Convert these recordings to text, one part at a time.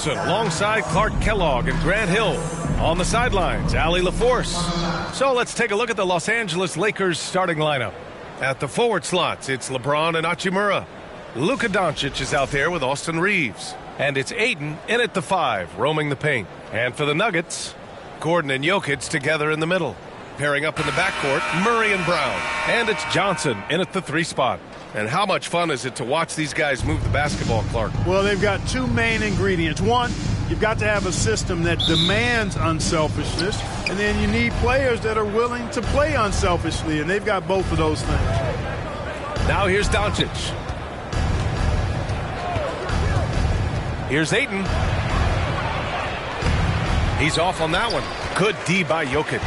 Johnson alongside Clark Kellogg and Grant Hill. On the sidelines, Allie LaForce. So let's take a look at the Los Angeles Lakers starting lineup. At the forward slots, it's LeBron and Hachimura. Luka Doncic is out there with Austin Reeves. And it's Ayton in at the 5, roaming the paint. And for the Nuggets, Gordon and Jokic together in the middle. Pairing up in the backcourt, Murray and Brown. And it's Johnson in at the 3 spot. And how much fun is it to watch these guys move the basketball, Clark? Well, they've got 2 main ingredients. One, you've got to have a system that demands unselfishness, and then you need players that are willing to play unselfishly, and they've got both of those things. Now here's Doncic. Here's Ayton. He's off on that one. Good D by Jokic.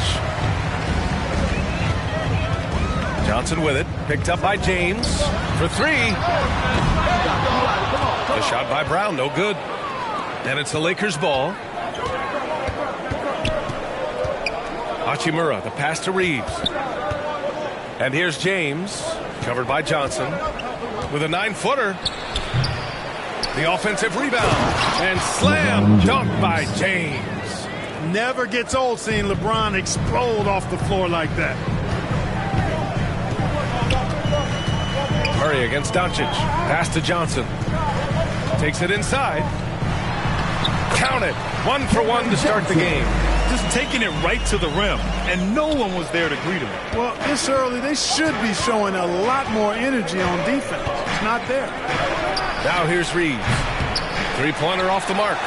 Johnson with it. Picked up by James for 3. The shot by Brown, no good. And it's the Lakers' ball. Hachimura, the pass to Reeves. And here's James, covered by Johnson, with a 9-footer. The offensive rebound. And slam dunk by James. Never gets old seeing LeBron explode off the floor like that. Murray against Doncic. Pass to Johnson. Takes it inside. Count it. 1 for 1 to start the game. Just taking it right to the rim, and no one was there to greet him. Well, this early, they should be showing a lot more energy on defense. It's not there. Now here's Reeves. 3-pointer off the mark.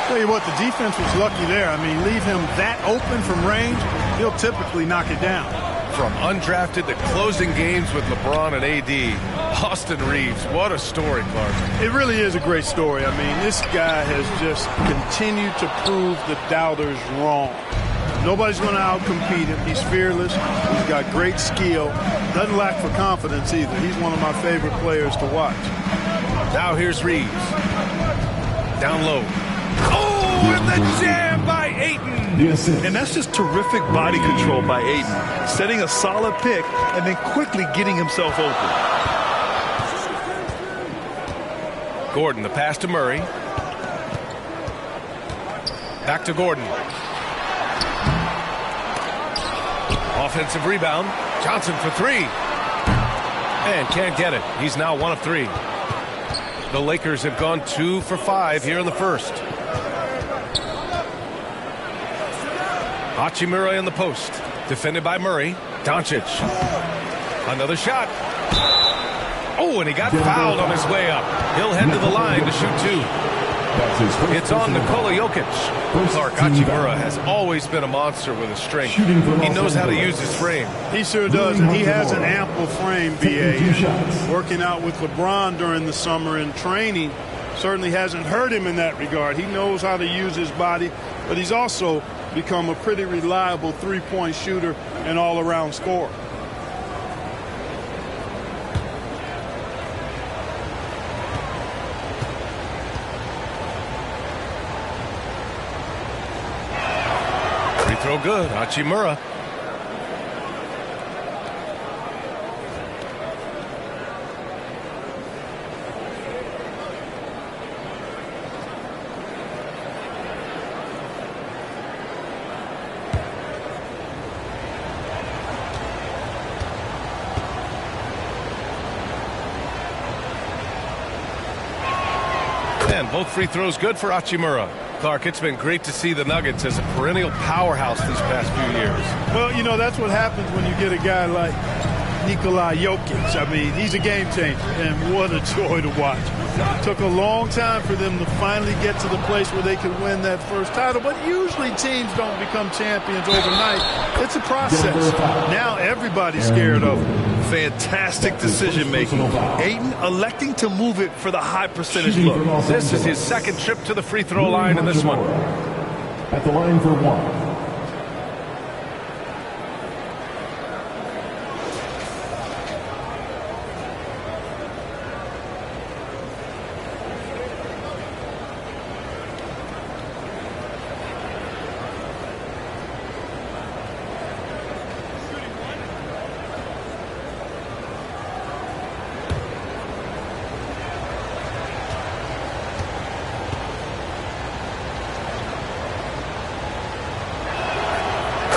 Tell you what, the defense was lucky there. I mean, leave him that open from range, he'll typically knock it down. From undrafted to closing games with LeBron and AD, Austin Reeves, what a story, Clark. It really is a great story. I mean, this guy has just continued to prove the doubters wrong. Nobody's going to outcompete him. He's fearless. He's got great skill. Doesn't lack for confidence either. He's one of my favorite players to watch. Now here's Reeves. Down low. Oh, and the jam by Ayton. And that's just terrific body control by Ayton. Setting a solid pick and then quickly getting himself open. Gordon, the pass to Murray. Back to Gordon. Offensive rebound. Johnson for 3. And can't get it. He's now 1 of 3. The Lakers have gone 2 for 5 here in the first. Hachimura in the post. Defended by Murray. Doncic. Another shot. Oh, and he got fouled on his way up. He'll head to the line to shoot 2. It's on Nikola Jokic. Clark, Hachimura has always been a monster with his strength. He knows how to use his frame. He sure does, and he has an ample frame, B.A. Working out with LeBron during the summer in training certainly hasn't hurt him in that regard. He knows how to use his body, but he's also become a pretty reliable three-point shooter and all-around scorer. Free throw good. Hachimura. And both free throws good for Hachimura. Clark, it's been great to see the Nuggets as a perennial powerhouse these past few years. Well, you know, that's what happens when you get a guy like Nikola Jokic. I mean, he's a game changer, and what a joy to watch. It took a long time for them to finally get to the place where they could win that first title, but usually teams don't become champions overnight. It's a process. Now everybody's scared of him. Fantastic decision-making. Ayton electing to move it for the high percentage look. This is his second trip to the free throw line in this one. At the line for 1.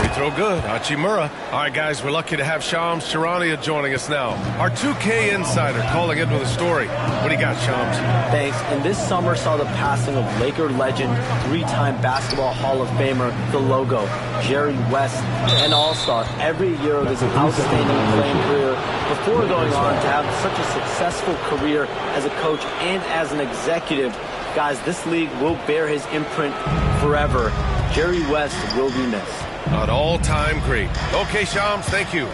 Free throw good. Hachimura. All right, guys, we're lucky to have Shams Charania joining us now. Our 2K insider calling in with a story. What do you got, Shams? Thanks. And this summer saw the passing of Laker legend, three-time Basketball Hall of Famer, the logo, Jerry West, an all-star every year of his outstanding playing career before going on to have such a successful career as a coach and as an executive. Guys, this league will bear his imprint forever. Jerry West will be missed. An all-time great. Okay, Shams, thank you.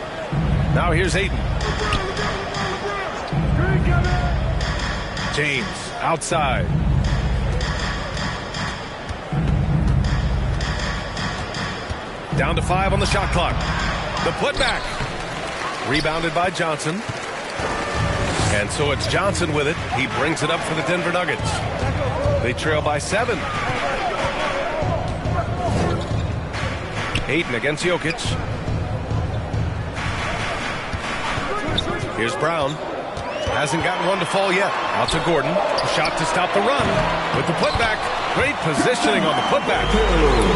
Now here's Ayton. James, outside. Down to 5 on the shot clock. The putback. Rebounded by Johnson. And so it's Johnson with it. He brings it up for the Denver Nuggets. They trail by 7. Ayton against Jokic. Here's Brown. Hasn't gotten one to fall yet. Out to Gordon. A shot to stop the run. With the putback. Great positioning on the putback.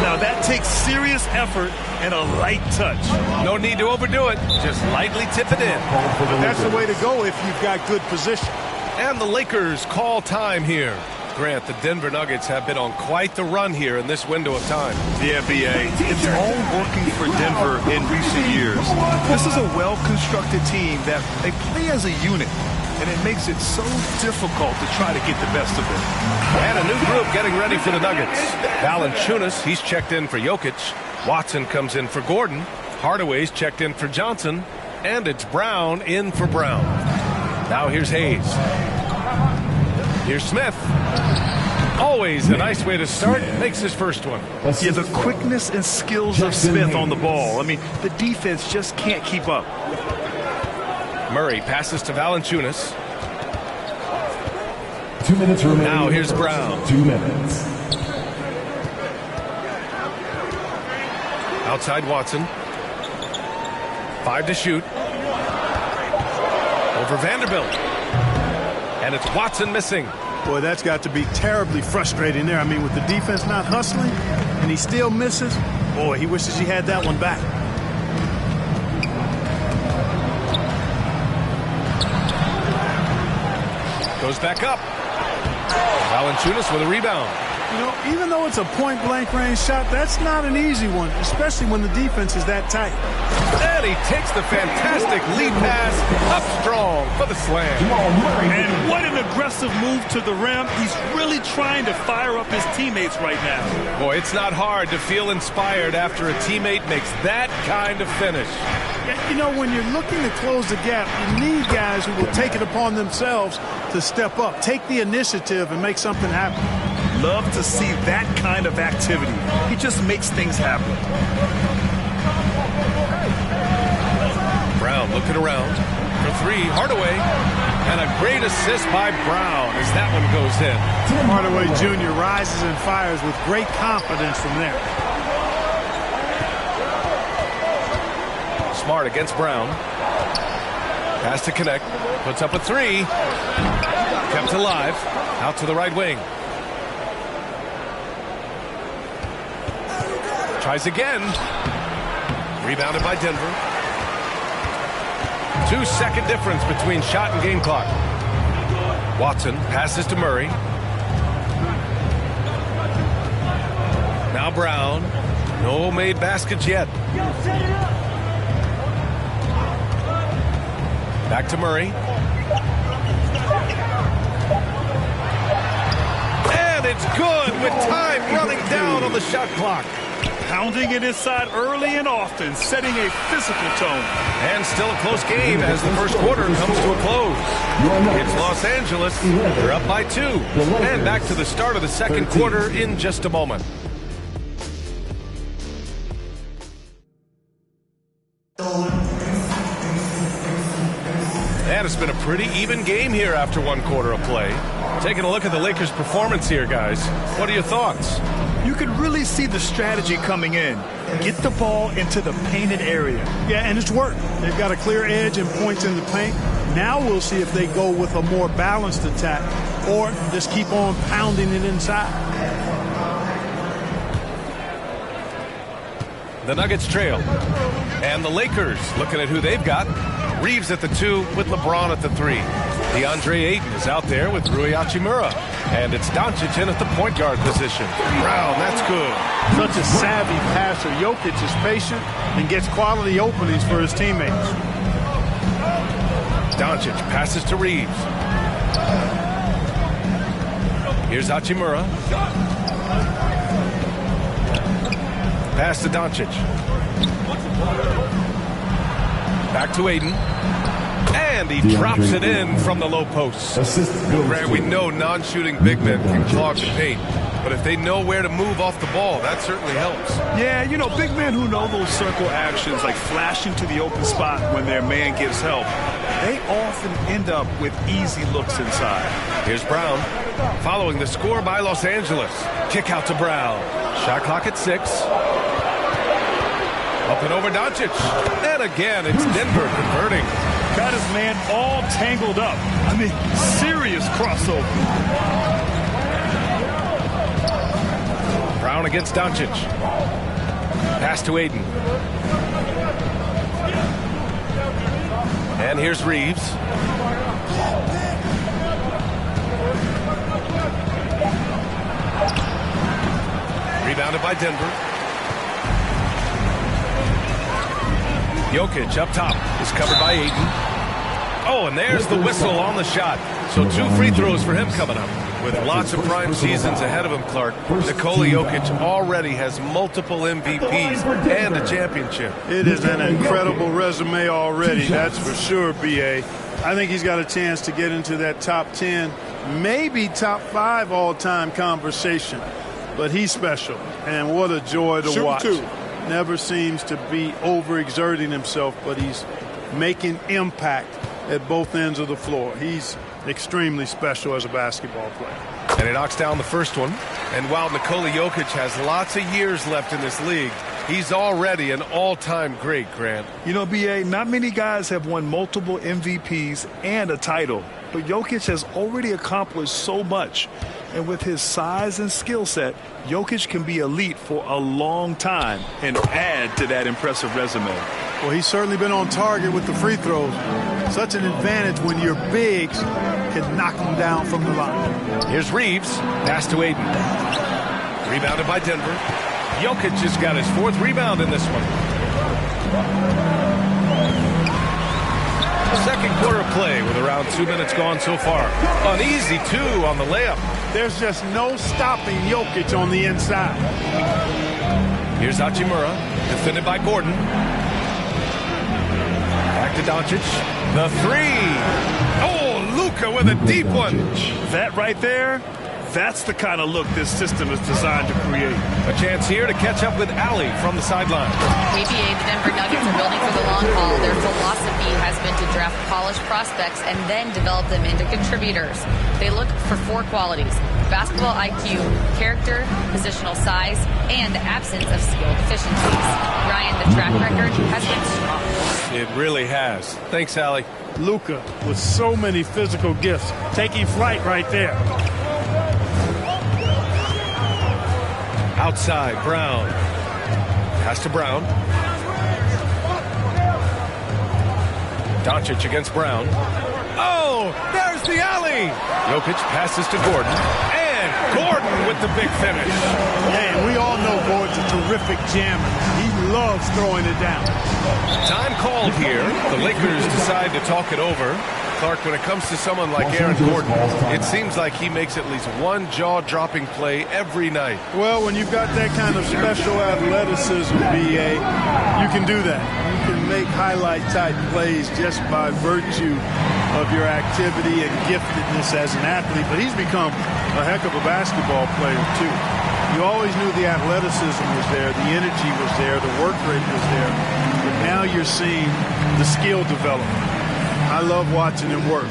Now that takes serious effort and a light touch. No need to overdo it. Just lightly tip it in. But that's the way to go if you've got good position. And the Lakers call time here. Grant, the Denver Nuggets have been on quite the run here in this window of time. The NBA, it's all working for Denver in recent years. This is a well-constructed team that they play as a unit, and it makes it so difficult to try to get the best of them. And a new group getting ready for the Nuggets. Valanciunas, he's checked in for Jokic. Watson comes in for Gordon. Hardaway's checked in for Johnson. And it's Brown in for Brown. Now here's Hayes. Here's Smith. Always a nice way to start. Makes his first one. Yeah, the quickness and skills of Smith on the ball. I mean, the defense just can't keep up. Murray passes to Valanciunas. 2 minutes remaining. Now here's Brown. 2 minutes. Outside Watson. 5 to shoot. Over Vanderbilt. And it's Watson missing. Boy, that's got to be terribly frustrating there. I mean, with the defense not hustling and he still misses, boy, he wishes he had that one back. Goes back up. Valanciunas with a rebound. You know, even though it's a point-blank range shot, that's not an easy one, especially when the defense is that tight. And he takes the fantastic lead pass up strong for the slam. And what an aggressive move to the rim. He's really trying to fire up his teammates right now. Boy, it's not hard to feel inspired after a teammate makes that kind of finish. You know, when you're looking to close the gap, you need guys who will take it upon themselves to step up, take the initiative, and make something happen. Love to see that kind of activity. He just makes things happen. Brown looking around for 3. Hardaway. And a great assist by Brown as that one goes in. Hardaway Jr. rises and fires with great confidence from there. Smart against Brown. Has to connect. Puts up a 3. Kept alive. Out to the right wing. Tries again. Rebounded by Denver. 2-second difference between shot and game clock. Watson passes to Murray. Now Brown. No made baskets yet. Back to Murray. And it's good with time running down on the shot clock. Pounding it inside early and often, setting a physical tone. And still a close game as the first quarter comes to a close. It's Los Angeles. They're up by 2. And back to the start of the second quarter in just a moment. And it's been a pretty even game here after 1 quarter of play. Taking a look at the Lakers' performance here, guys. What are your thoughts? You could really see the strategy coming in. Get the ball into the painted area. Yeah, and it's worked. They've got a clear edge and points in the paint. Now we'll see if they go with a more balanced attack or just keep on pounding it inside. The Nuggets trail. And the Lakers looking at who they've got. Reeves at the 2 with LeBron at the 3. DeAndre Ayton is out there with Rui Hachimura. And it's Doncic in at the point guard position. Brown, that's good. Such a savvy passer. Jokic is patient and gets quality openings for his teammates. Doncic passes to Reeves. Here's Hachimura. Pass to Doncic. Back to Ayton. And he drops it in from the low post. Grant, we know non-shooting big men can clog the paint. But if they know where to move off the ball, that certainly helps. Yeah, you know, big men who know those circle actions, like flashing to the open spot when their man gives help, they often end up with easy looks inside. Here's Brown, following the score by Los Angeles. Kick out to Brown. Shot clock at 6. Up and over Doncic. And again, it's Denver converting. Got his man all tangled up. I mean, serious crossover. Brown against Doncic. Pass to Ayton. And here's Reeves. Rebounded by Denver. Jokic up top is covered by Ayton. Oh, and there's the whistle on the shot. So 2 free throws for him coming up. With lots of prime seasons ahead of him, Clark, Nikola Jokic already has multiple MVPs and a championship. It is an incredible resume already, that's for sure, B.A. I think he's got a chance to get into that top 10, maybe top 5 all-time conversation. But he's special, and what a joy to watch. Never seems to be overexerting himself, but he's making impact at both ends of the floor. He's extremely special as a basketball player. And he knocks down the first one. And while Nikola Jokic has lots of years left in this league, he's already an all-time great, Grant. You know, B.A., not many guys have won multiple MVPs and a title, but Jokic has already accomplished so much. And with his size and skill set, Jokic can be elite for a long time and add to that impressive resume. Well, he's certainly been on target with the free throws. Such an advantage when your bigs can knock them down from the line. Here's Reeves. Pass to Ayton. Rebounded by Denver. Jokic has got his 4th rebound in this one. Second quarter play with around 2 minutes gone so far. An easy 2 on the layup. There's just no stopping Jokic on the inside. Here's Hachimura, defended by Gordon. Back to Doncic. The 3. Oh, Luka with a deep one. That right there, that's the kind of look this system is designed to create. A chance here to catch up with Allie from the sideline. ABA, the Denver Nuggets are building for the long haul. Their philosophy has been to draft polished prospects and then develop them into contributors. They look for 4 qualities: basketball IQ, character, positional size, and the absence of skill deficiencies. Ryan, the track record has been strong. It really has. Thanks, Allie. Luka with so many physical gifts, taking flight right there. Outside, Brown. Pass to Brown. Doncic against Brown. Oh, there's the alley. Jokic passes to Gordon. And Gordon with the big finish. Yeah, and we all know Gordon's a terrific jammer. He loves throwing it down. Time called here. The Lakers decide to talk it over. Clark, when it comes to someone like Aaron Gordon, it seems like he makes at least one jaw-dropping play every night. Well, when you've got that kind of special athleticism, B.A., you can do that. You can make highlight-type plays just by virtue of your activity and giftedness as an athlete. But he's become a heck of a basketball player, too. You always knew the athleticism was there, the energy was there, the work rate was there. But now you're seeing the skill development. I love watching him work.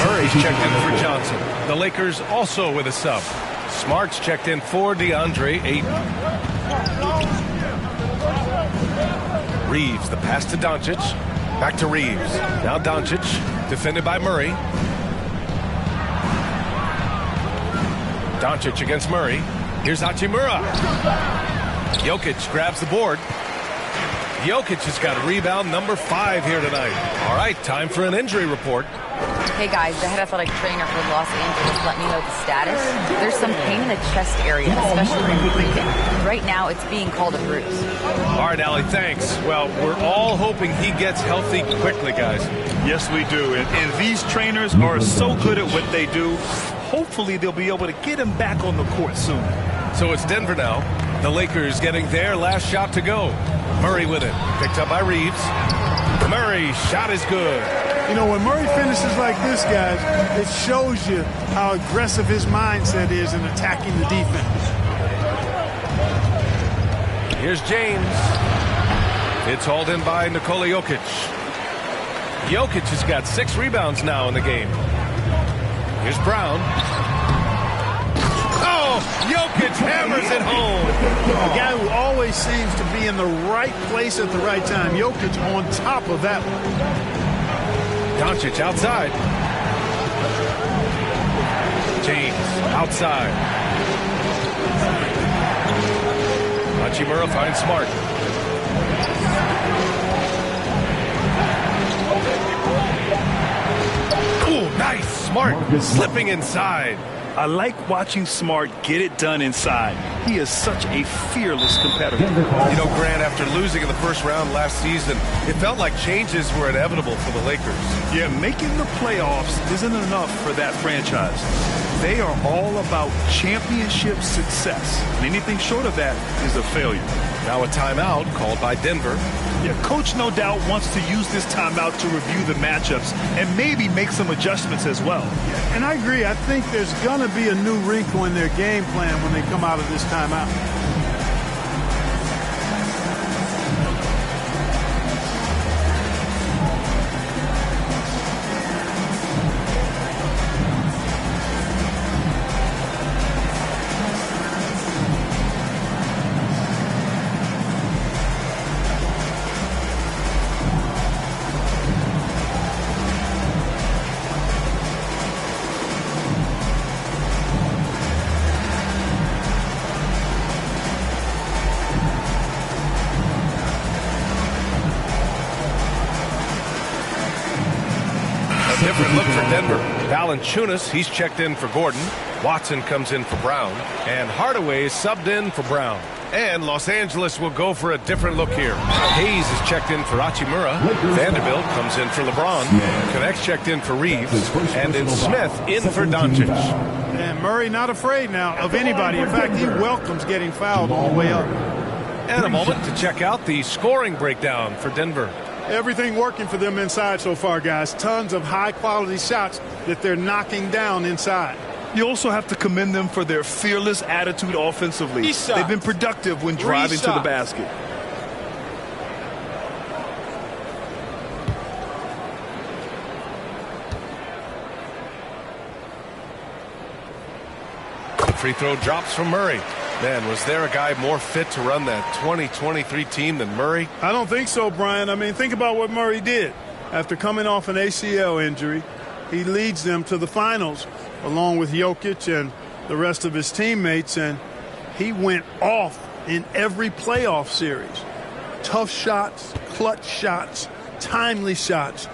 Murray's checked in for Johnson. The Lakers also with a sub. Smart's checked in for DeAndre Ayton. Reeves, the pass to Doncic. Back to Reeves. Now Doncic, defended by Murray. Doncic against Murray. Here's Hachimura. Jokic grabs the board. Jokic has got rebound number 5 here tonight. All right, time for an injury report. Hey guys, the head athletic trainer for Los Angeles let me know the status. There's some pain in the chest area, especially when breathing. Right now, it's being called a bruise. All right, Allie, thanks. Well, we're all hoping he gets healthy quickly, guys. Yes, we do. And these trainers are so good at what they do. Hopefully, they'll be able to get him back on the court soon. So it's Denver now. The Lakers getting their last shot to go. Murray with it. Picked up by Reeves. Murray, shot is good. You know, when Murray finishes like this, guys, it shows you how aggressive his mindset is in attacking the defense. Here's James. It's hauled in by Nikola Jokic. Jokic has got 6 rebounds now in the game. Here's Brown. Oh, Jokic hammers it home. A guy who always seems to be in the right place at the right time. Jokic on top of that one. Doncic outside. James outside. Hachimura finds Smart. Ooh, nice. Smart slipping inside. I like watching Smart get it done inside. He is such a fearless competitor. You know, Grant, after losing in the first round last season, it felt like changes were inevitable for the Lakers. Yeah, making the playoffs isn't enough for that franchise. They are all about championship success. And anything short of that is a failure. Now a timeout called by Denver. Yeah, coach no doubt wants to use this timeout to review the matchups and maybe make some adjustments as well. Yeah, and I agree. I think there's going to be a new wrinkle in their game plan when they come out of this timeout. Different look for Denver. Valanciunas, he's checked in for Gordon. Watson comes in for Brown. And Hardaway is subbed in for Brown. And Los Angeles will go for a different look here. Hayes is checked in for Hachimura. Vanderbilt comes in for LeBron. Connect's checked in for Reeves. And then Smith in for Doncic. And Murray not afraid now of anybody. In fact, he welcomes getting fouled on the way up. And a moment to check out the scoring breakdown for Denver. Everything working for them inside so far, guys. Tons of high-quality shots that they're knocking down inside. You also have to commend them for their fearless attitude offensively. They've been productive when driving to the basket. Free throw drops from Murray. Man, was there a guy more fit to run that 2023 team than Murray? I don't think so, Brian. I mean, think about what Murray did. After coming off an ACL injury, he leads them to the finals along with Jokic and the rest of his teammates, and he went off in every playoff series. Tough shots, clutch shots, timely shots.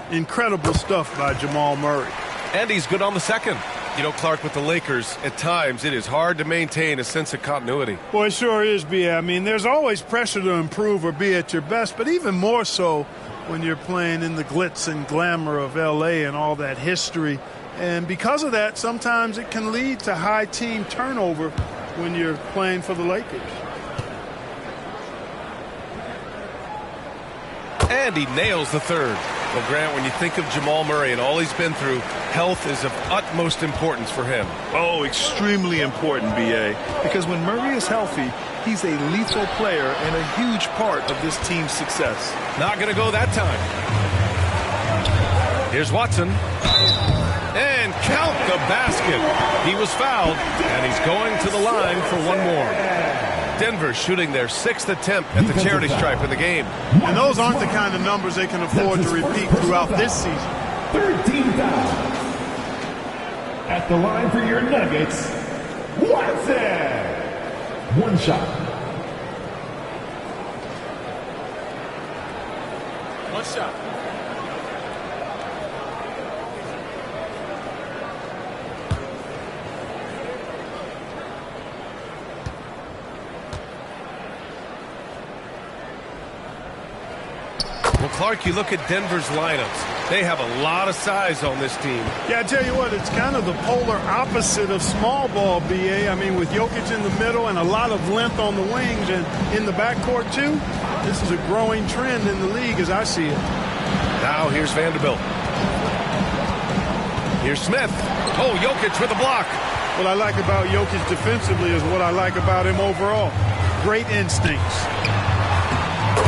Incredible stuff by Jamal Murray. And he's good on the second. You know, Clark, with the Lakers, at times it is hard to maintain a sense of continuity. Well, it sure is, B.A. I mean, there's always pressure to improve or be at your best, but even more so when you're playing in the glitz and glamour of L.A. and all that history. And because of that, sometimes it can lead to high team turnover when you're playing for the Lakers. And he nails the third. Well, Grant, when you think of Jamal Murray and all he's been through, health is of utmost importance for him. Oh, extremely important, B.A. Because when Murray is healthy, he's a lethal player and a huge part of this team's success. Not going to go that time. Here's Watson. And count the basket. He was fouled, and he's going to the line for one more. Denver shooting their 6th attempt at the charity stripe in the game. And those aren't the kind of numbers they can afford to repeat throughout this season. 13 down. At the line for your Nuggets, Watson. One shot. One shot. Well, Clark, you look at Denver's lineups. They have a lot of size on this team. Yeah, I tell you what, it's kind of the polar opposite of small ball, B.A. I mean, with Jokic in the middle and a lot of length on the wings and in the backcourt, too, this is a growing trend in the league as I see it. Now here's Vanderbilt. Here's Smith. Oh, Jokic with a block. What I like about Jokic defensively is what I like about him overall. Great instincts.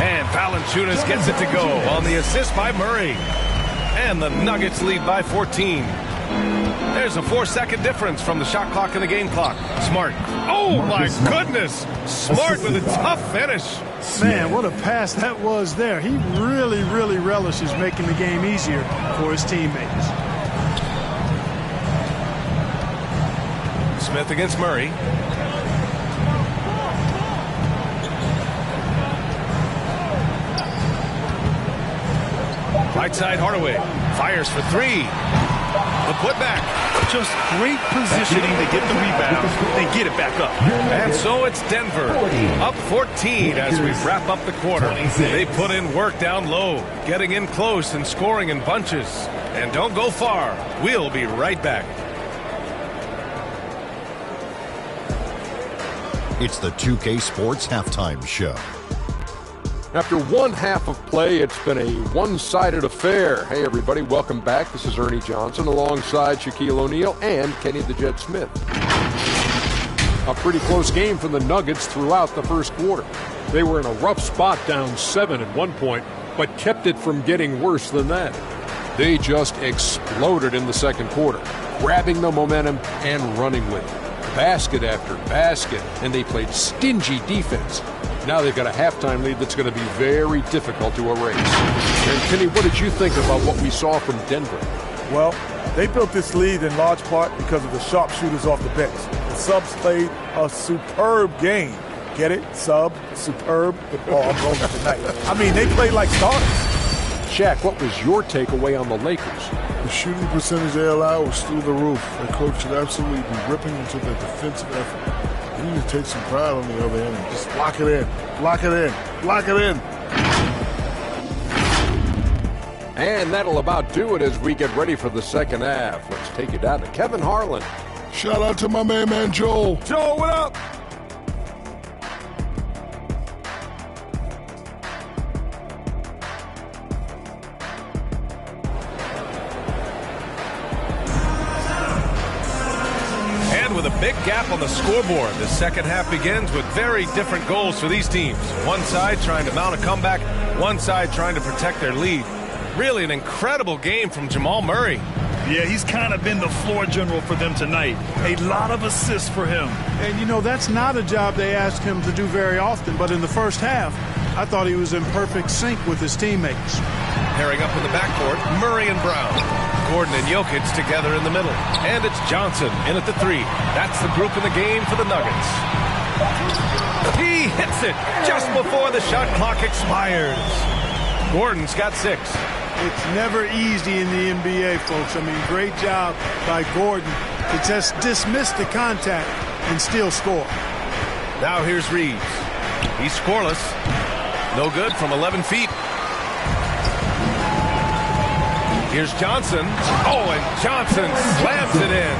And Valanciunas gets it to go on the assist by Murray. And the Nuggets lead by 14. There's a 4-second difference from the shot clock and the game clock. Smart. Oh, my goodness. Smart with a tough finish. Man, what a pass that was there. He really, really relishes making the game easier for his teammates. Smith against Murray. Right side, Hardaway fires for 3. The putback. Just great positioning to get the rebound and get it back up. And so it's Denver up 14 as we wrap up the quarter. They put in work down low, getting in close and scoring in bunches. And don't go far. We'll be right back. It's the 2K Sports Halftime Show. After one half of play, it's been a one-sided affair. Hey, everybody, welcome back. This is Ernie Johnson alongside Shaquille O'Neal and Kenny the Jet Smith. A pretty close game for the Nuggets throughout the first quarter. They were in a rough spot down 7 at one point, but kept it from getting worse than that. They just exploded in the second quarter, grabbing the momentum and running with it. Basket after basket, and they played stingy defense. Now they've got a halftime lead that's going to be very difficult to erase. And Kenny, what did you think about what we saw from Denver? Well, they built this lead in large part because of the sharpshooters off the bench. The subs played a superb game. Get it? Sub, superb. Oh, I'm going tonight. I mean, they played like starters. Shaq, what was your takeaway on the Lakers? The shooting percentage they allowed was through the roof. The coach should absolutely be ripping into the defensive effort. You need to take some pride on the other end and just lock it in, lock it in, lock it in. And that'll about do it as we get ready for the second half. Let's take it down to Kevin Harlan. Shout out to my man Joel. Joel, what up? With a big gap on the scoreboard, the second half begins with very different goals for these teams. One side trying to mount a comeback, one side trying to protect their lead. Really an incredible game from Jamal Murray. Yeah, he's kind of been the floor general for them tonight. A lot of assists for him. And, you know, that's not a job they ask him to do very often, but in the first half, I thought he was in perfect sync with his teammates. Pairing up in the backcourt, Murray and Brown. Gordon and Jokic together in the middle. And it's Johnson in at the 3. That's the group in the game for the Nuggets. He hits it just before the shot clock expires. Gordon's got 6. It's never easy in the NBA, folks. I mean, great job by Gordon to just dismiss the contact and still score. Now here's Reeves. He's scoreless. No good from 11 feet. Here's Johnson. Oh, and Johnson slams it in.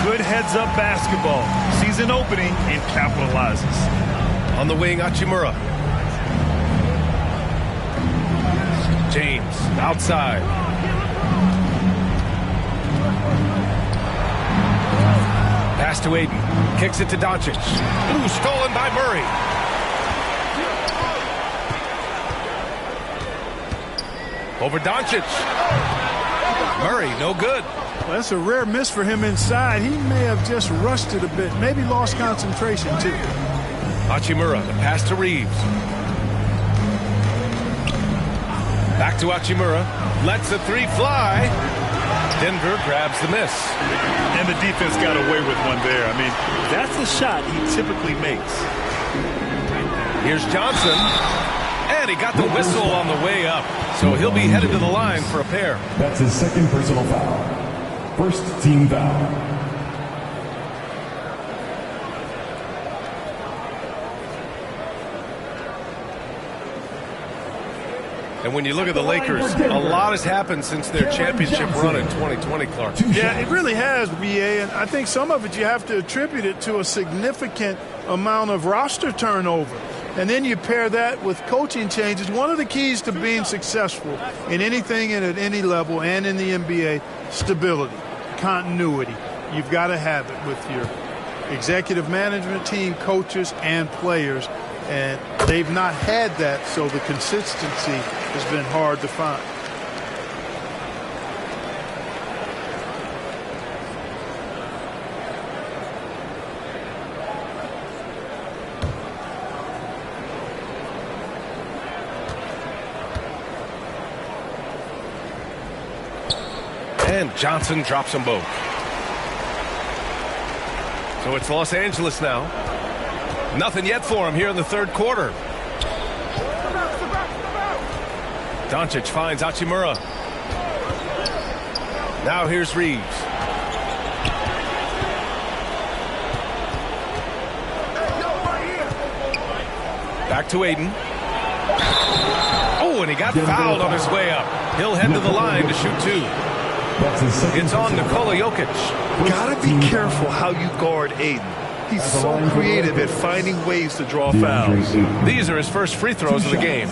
Good heads-up basketball. Sees an opening and capitalizes. On the wing, Hachimura. James outside. Pass to Aiden. Kicks it to Doncic. Ooh, stolen by Murray. Over Doncic. Murray, no good. Well, that's a rare miss for him inside. He may have just rushed it a bit, maybe lost concentration too. Hachimura, the pass to Reeves. Back to Hachimura. Lets the three fly. Denver grabs the miss. And the defense got away with one there. I mean, that's the shot he typically makes. Here's Johnson. And he got the whistle on the way up. So he'll be headed to the line for a pair. That's his second personal foul. First team foul. And when you look at the Lakers, a lot has happened since their championship run in 2020, Clark. Yeah, it really has, BA, and I think some of it you have to attribute it to a significant amount of roster turnover. And then you pair that with coaching changes. One of the keys to being successful in anything and at any level and in the NBA, stability, continuity. You've got to have it with your executive management team, coaches, and players. And they've not had that, so the consistency has been hard to find. And Johnson drops them both. So it's Los Angeles now. Nothing yet for him here in the third quarter. Doncic finds Hachimura. Now here's Reeves. Back to Aiden. Oh, and he got fouled on his way up. He'll head to the line to shoot two. It's on Nikola Jokic. Gotta be careful how you guard Aiden. He's so creative at finding ways to draw fouls. These are his first free throws of the game.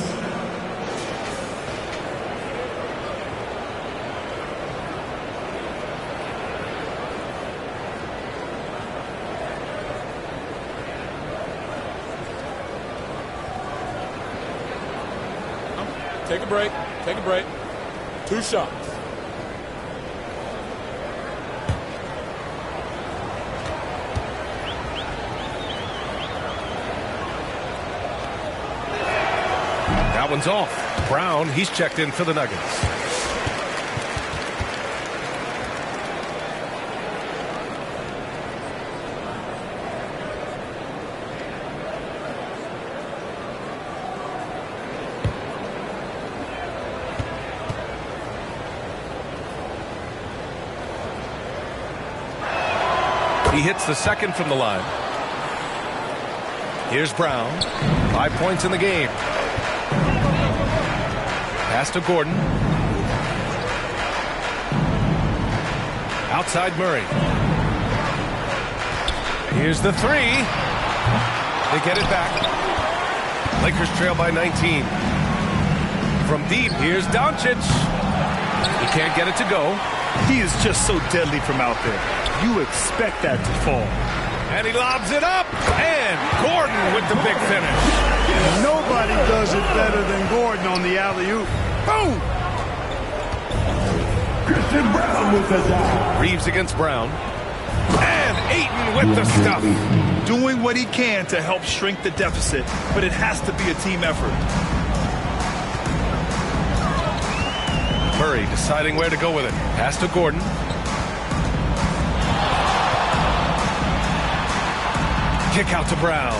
Take a break. Take a break. 2 shots. That one's off. Brown, he's checked in for the Nuggets. He hits the second from the line. Here's Brown. 5 points in the game. Pass to Gordon. Outside Murray. Here's the three. They get it back. Lakers trail by 19. From deep, here's Doncic. He can't get it to go. He is just so deadly from out there. You expect that to fall. And he lobs it up. And Gordon with the big finish. Nobody does it better than Gordon on the alley-oop. Boom! Christian Brown with the shot. Reeves against Brown. And Ayton with the stuff. Doing what he can to help shrink the deficit, but it has to be a team effort. Murray deciding where to go with it. Pass to Gordon. Kick out to Brown.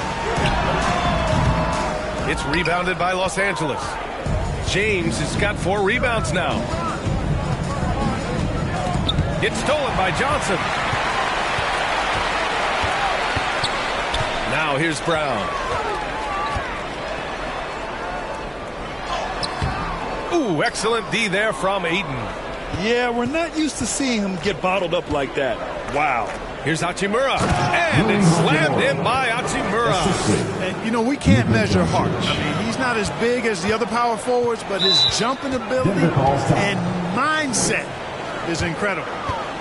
It's rebounded by Los Angeles. James has got 4 rebounds now. It's stolen by Johnson. Now here's Brown. Ooh, excellent D there from Ayton. Yeah, we're not used to seeing him get bottled up like that. Wow. Here's Hachimura. And it's slammed in by Hachimura. And, you know, we can't measure heart. I mean, he's not as big as the other power forwards, but his jumping ability and mindset is incredible.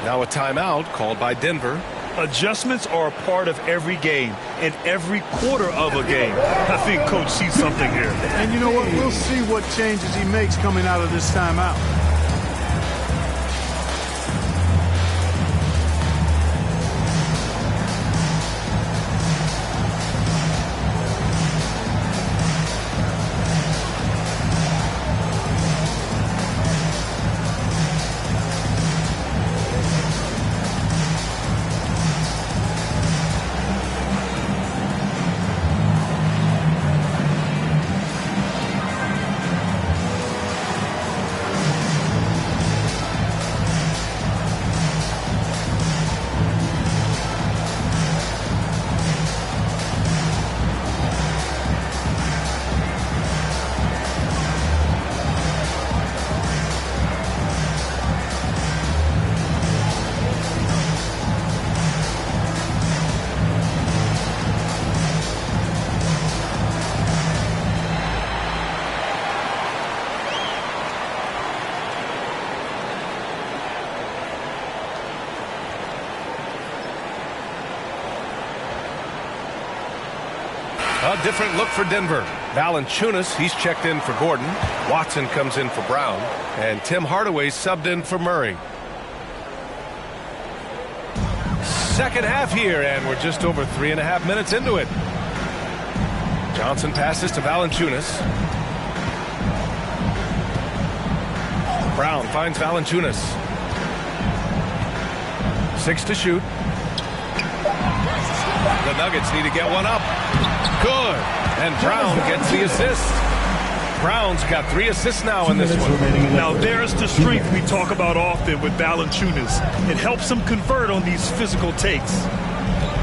Now a timeout called by Denver. Adjustments are a part of every game and every quarter of a game. I think Coach sees something here. And you know what? We'll see what changes he makes coming out of this timeout. A different look for Denver. Valanciunas, he's checked in for Gordon. Watson comes in for Brown. And Tim Hardaway subbed in for Murray. Second half here, and we're just over 3.5 minutes into it. Johnson passes to Valanciunas. Brown finds Valanciunas. 6 to shoot. The Nuggets need to get one up. Good. And Brown gets the assist. Brown's got 3 assists now in this one. Now there's the strength we talk about often with Valanciunas. It helps him convert on these physical takes.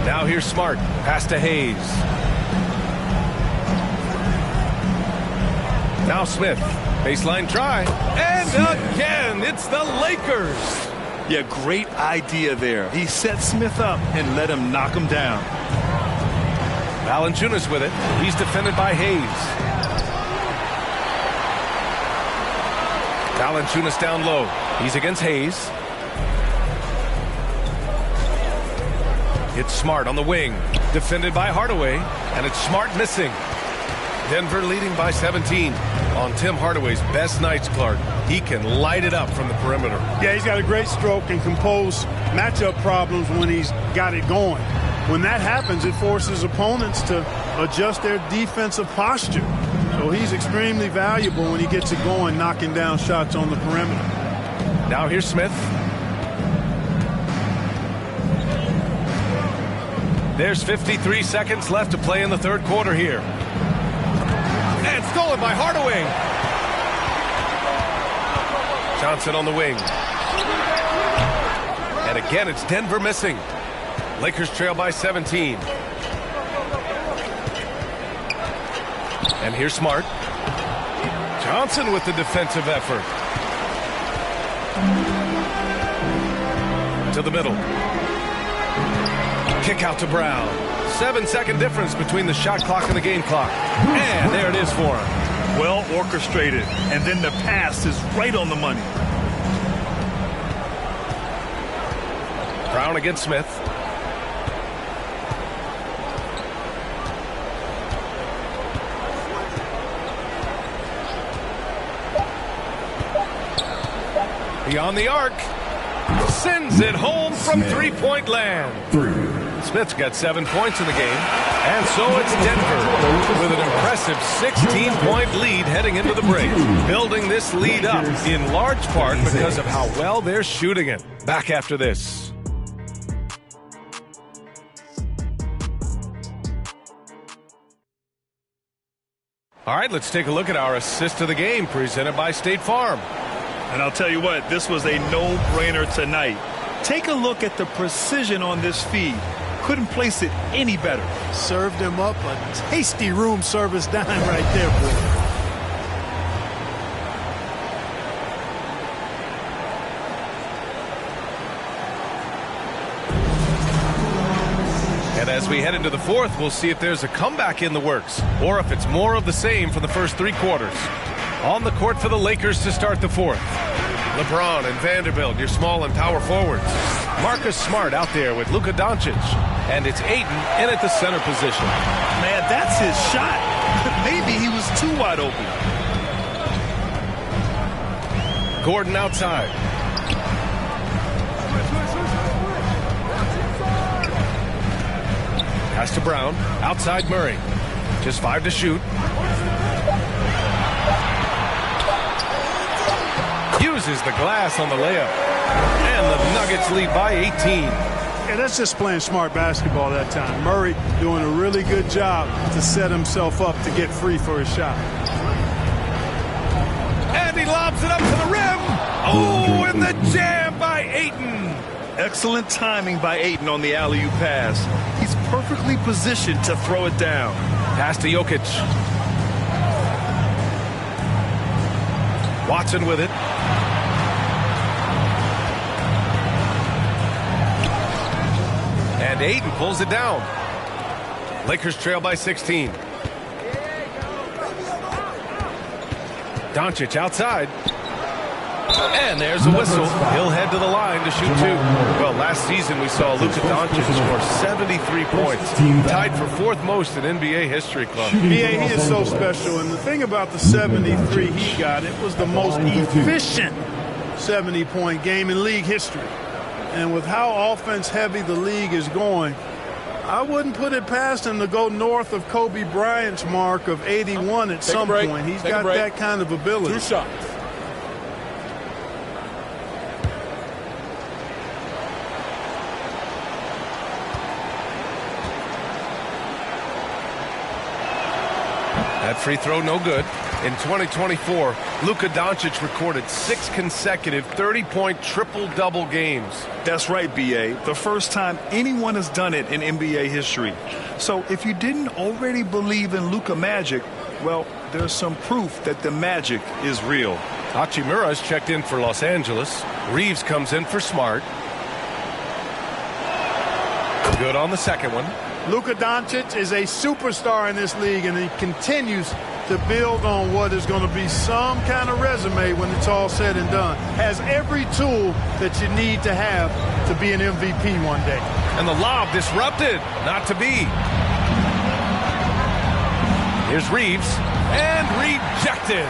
Now here's Smart. Pass to Hayes. Now Smith. Baseline try. And again, it's the Lakers. Yeah, great idea there. He set Smith up and let him knock him down. Valanciunas with it. He's defended by Hayes. Valanciunas down low. He's against Hayes. It's Smart on the wing. Defended by Hardaway. And it's Smart missing. Denver leading by 17. On Tim Hardaway's best nights, Clark, he can light it up from the perimeter. Yeah, he's got a great stroke and compose matchup problems when he's got it going. When that happens, it forces opponents to adjust their defensive posture. So he's extremely valuable when he gets it going, knocking down shots on the perimeter. Now here's Smith. There's 53 seconds left to play in the third quarter here. And stolen by Hardaway. Johnson on the wing. And again, it's Denver missing. Lakers trail by 17. And here's Smart. Johnson with the defensive effort. To the middle. Kick out to Brown. 7-second difference between the shot clock and the game clock. And there it is for him. Well orchestrated. And then the pass is right on the money. Brown against Smith. Beyond the arc. Sends it home from three-point land. Smith's got 7 points in the game. And so it's Denver with an impressive 16-point lead heading into the break. Building this lead up in large part because of how well they're shooting it. Back after this. All right, let's take a look at our assist of the game presented by State Farm. And I'll tell you what, this was a no-brainer tonight. Take a look at the precision on this feed. Couldn't place it any better. Served him up a tasty room service dime right there, boy. And as we head into the fourth, we'll see if there's a comeback in the works or if it's more of the same for the first 3 quarters. On the court for the Lakers to start the fourth. LeBron and Vanderbilt, your small and power forwards. Marcus Smart out there with Luka Doncic. And it's Ayton in at the center position. Man, that's his shot. Maybe he was too wide open. Gordon outside. Pass to Brown. Outside Murray. Just 5 to shoot. Uses the glass on the layup. And the Nuggets lead by 18. Yeah, that's just playing smart basketball that time. Murray doing a really good job to set himself up to get free for his shot. And he lobs it up to the rim. Oh, and the jam by Ayton. Excellent timing by Ayton on the alley-oop pass. He's perfectly positioned to throw it down. Pass to Jokic. Watson with it. And Ayton pulls it down. Lakers trail by 16. Doncic outside. And there's a whistle. He'll head to the line to shoot two. Well, last season we saw Luka Doncic score 73 points, tied for fourth most in NBA history, Club. He is so special, and the thing about the 73 he got, it was the most efficient 70-point game in league history. And with how offense-heavy the league is going, I wouldn't put it past him to go north of Kobe Bryant's mark of 81 at some point. He's got that kind of ability. 2 shots. That free throw no good. In 2024, Luka Doncic recorded 6 consecutive 30-point triple-double games. That's right, B.A. The first time anyone has done it in NBA history. So if you didn't already believe in Luka magic, well, there's some proof that the magic is real. Hachimura's checked in for Los Angeles. Reeves comes in for Smart. Good on the second one. Luka Doncic is a superstar in this league, and he continues to build on what is going to be some kind of resume when it's all said and done. Has every tool that you need to have to be an MVP one day. And the lob disrupted. Not to be. Here's Reeves. And rejected.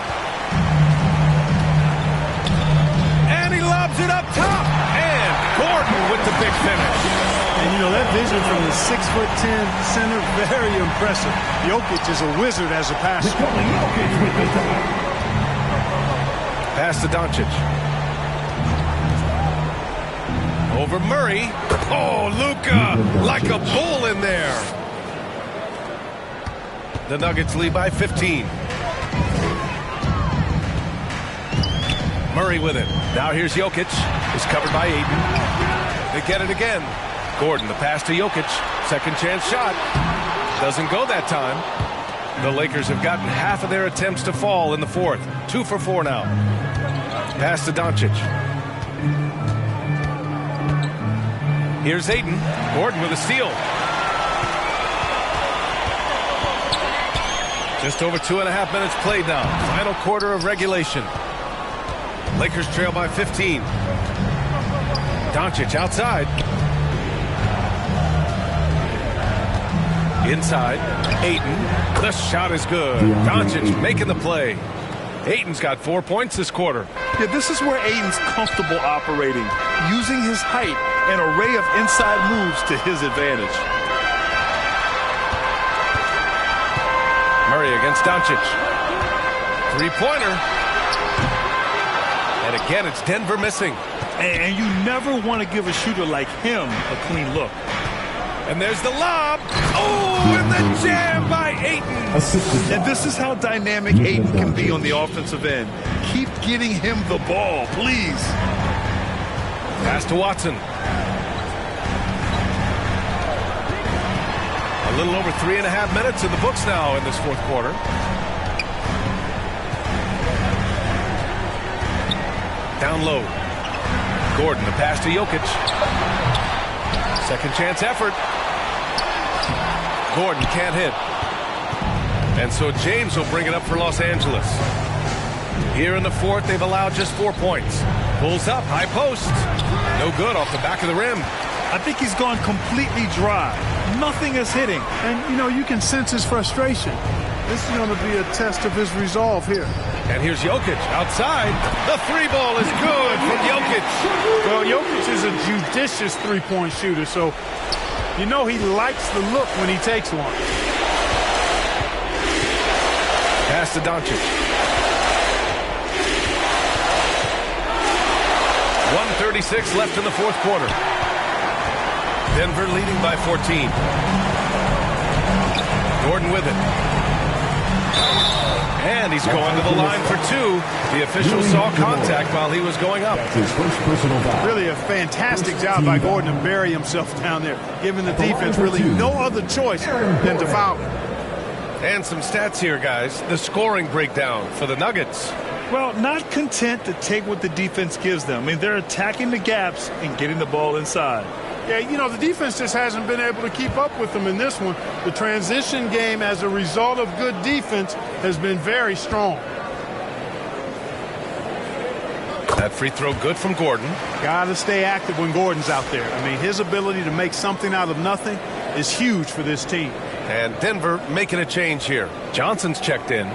And he lobs it up top. And Gordon with the big finish. And, you know, that vision from the 6'10" center, very impressive. Jokic is a wizard as a passer. Pass to Doncic. Over Murray. Oh, Luka, like a bull in there. The Nuggets lead by 15. Murray with it. Now here's Jokic. He's covered by Ayton. They get it again. Gordon, the pass to Jokic. Second chance shot. Doesn't go that time. The Lakers have gotten half of their attempts to fall in the fourth. 2 for 4 now. Pass to Doncic. Here's Ayton. Gordon with a steal. Just over 2.5 minutes played now. Final quarter of regulation. Lakers trail by 15. Doncic outside. Inside, Ayton. The shot is good. Doncic making the play. Ayton's got 4 points this quarter. Yeah, this is where Ayton's comfortable operating, using his height and array of inside moves to his advantage. Murray against Doncic. Three-pointer. And again, it's Denver missing. And you never want to give a shooter like him a clean look. And there's the lob. Oh, and the jam by Ayton. And this is how dynamic Ayton can be on the offensive end. Keep getting him the ball, please. Pass to Watson. A little over 3.5 minutes in the books now in this fourth quarter. Down low. Gordon, the pass to Jokic. Second chance effort. Gordon can't hit. And so James will bring it up for Los Angeles. Here in the fourth, they've allowed just 4 points. Pulls up, high post. No good off the back of the rim. I think he's gone completely dry. Nothing is hitting. And, you know, you can sense his frustration. This is going to be a test of his resolve here. And here's Jokic outside. The three ball is good from Jokic. Well, Jokic is a judicious three-point shooter, so you know he likes the look when he takes one. Pass to Doncic. 1:36 left in the fourth quarter. Denver leading by 14. Gordon with it. And he's going to the line for two. The official saw contact while he was going up. Really a fantastic job by Gordon to bury himself down there, giving the defense really no other choice than to foul him. And some stats here, guys. The scoring breakdown for the Nuggets. Well, not content to take what the defense gives them. I mean, they're attacking the gaps and getting the ball inside. Yeah, you know, the defense just hasn't been able to keep up with them in this one. The transition game, as a result of good defense, has been very strong. That free throw good from Gordon. Got to stay active when Gordon's out there. I mean, his ability to make something out of nothing is huge for this team. And Denver making a change here. Johnson's checked in.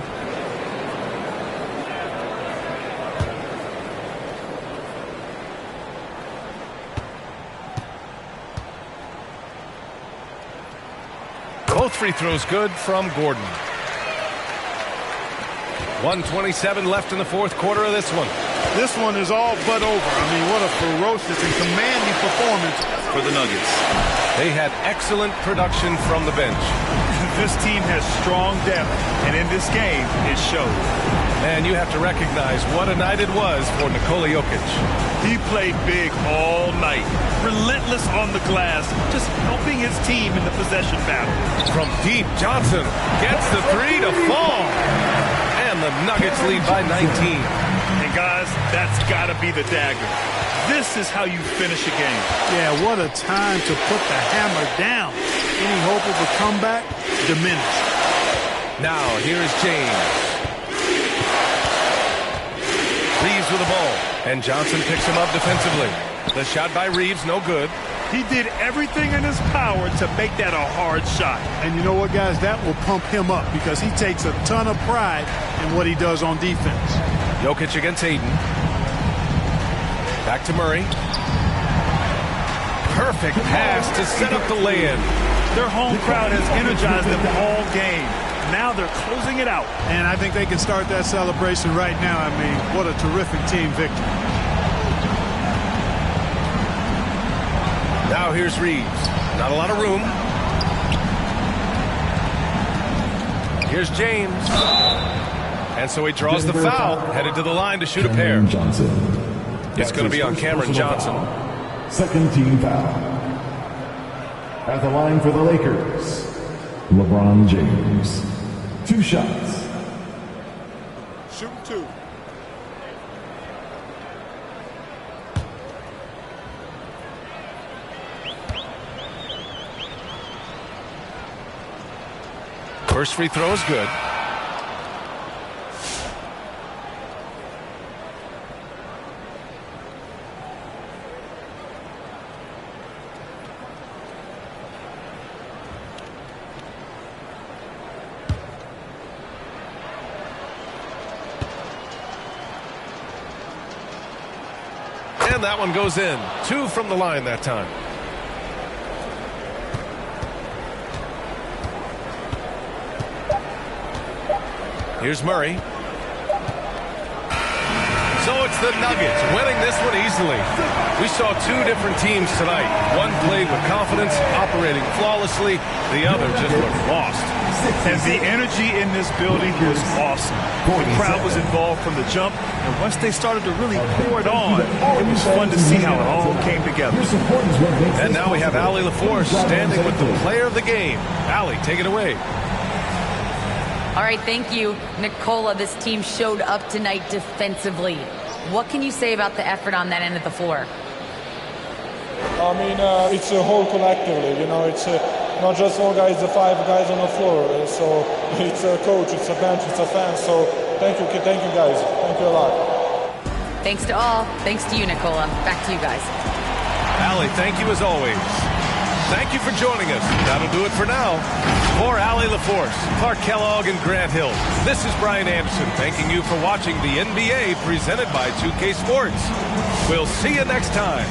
Both free throws good from Gordon. 1:27 left in the fourth quarter of this one. This one is all but over. I mean, what a ferocious and commanding performance for the Nuggets. They had excellent production from the bench. This team has strong depth, and in this game, it showed. And you have to recognize what a night it was for Nikola Jokic. He played big all night, relentless on the glass, just helping his team in the possession battle. From deep, Johnson gets the three to fall. And the Nuggets lead by 19. And guys, that's got to be the dagger. This is how you finish a game. Yeah, what a time to put the hammer down. Any hope of a comeback diminished. Now, here is James. Reeves with the ball. And Johnson picks him up defensively. The shot by Reeves, no good. He did everything in his power to make that a hard shot. And you know what, guys? That will pump him up because he takes a ton of pride in what he does on defense. Jokic against Hayden. Back to Murray. Perfect pass to set up the lay-in. Their home crowd has energized them all game. Now they're closing it out. And I think they can start that celebration right now. I mean, what a terrific team victory. Now here's Reeves. Not a lot of room. Here's James. And so he draws the foul, headed to the line to shoot a pair. It's going to be on Cameron Johnson. Second team foul. At the line for the Lakers, LeBron James. 2 shots. Shoot 2. First free throw is good. And that one goes in. 2 from the line that time. Here's Murray. So it's the Nuggets winning this one easily. We saw 2 different teams tonight. One played with confidence, operating flawlessly. The other just looked lost. And the energy in this building was awesome. The crowd was involved from the jump, and once they started to really pour it on, it was fun to see how it all came together. And now we have Allie LaForce standing with the player of the game. Allie, take it away. All right, thank you, Nikola. This team showed up tonight defensively. What can you say about the effort on that end of the floor? I mean, it's a whole collectively. You know, it's not just one guy, it's the 5 guys on the floor. So it's a coach, it's a bench, it's a fan. So thank you guys. Thank you a lot. Thanks to all. Thanks to you, Nikola. Back to you guys. Allie, thank you as always. Thank you for joining us. That'll do it for now. For Allie LaForce, Clark Kellogg, and Grant Hill, this is Brian Anderson thanking you for watching the NBA presented by 2K Sports. We'll see you next time.